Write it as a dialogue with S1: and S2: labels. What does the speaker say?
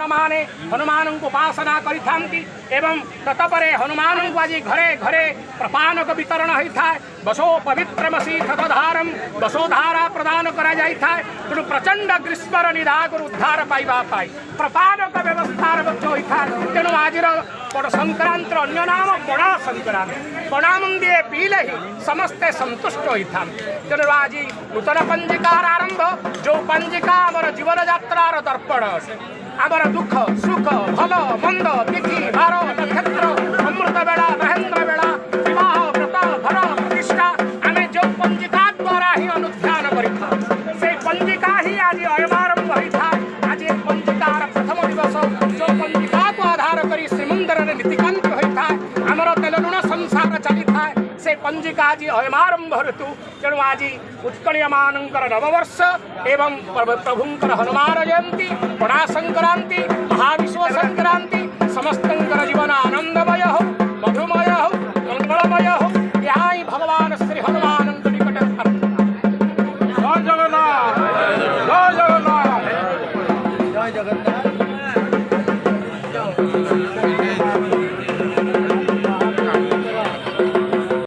S1: माने हनुमान को उपासना करिथांती एवं ततपरे हनुमान को आज घरे घरे प्रपानक वितरण होता है। बसो पवित्रमसी तदधारम बसोधारा प्रदान करा जाता है। तेणु प्रचंड ग्रीष्मर निदागर उद्धार पाइबा पाई प्रपानक व्यवस्थार होता है। तेणु आज बड़ संक्रांत अन्य नाम पणा संक्रांत पणा मुंदिए पीले ही समस्ते संतुष्ट होता। तेणु आज नूतन पंजिकार आरंभ जो पंजिका आमर जीवन यात्रार दर्पण आमर दुख सुख भल मंद तिथि बार नक्षत्र अमृत बेला महेंद्र बेला विवाह व्रत घर प्रतिष्ठा आम जो पंजिका द्वारा ही अनुध्यान करिथा से पंजिका ही आज अयमारंभ होता है। आज पंजिकार प्रथम दिवस जो पंजिका को आधार करी श्रीमंदिर नीतिकांत होता है। आमर तेलुण संसार चली था से पंजिका आज अयमारंभ ऋतु। तेणु आज उत्कलीय मानकर नववर्ष एवं प्रभुंकर हनुमान जयंती पणा संक्रांति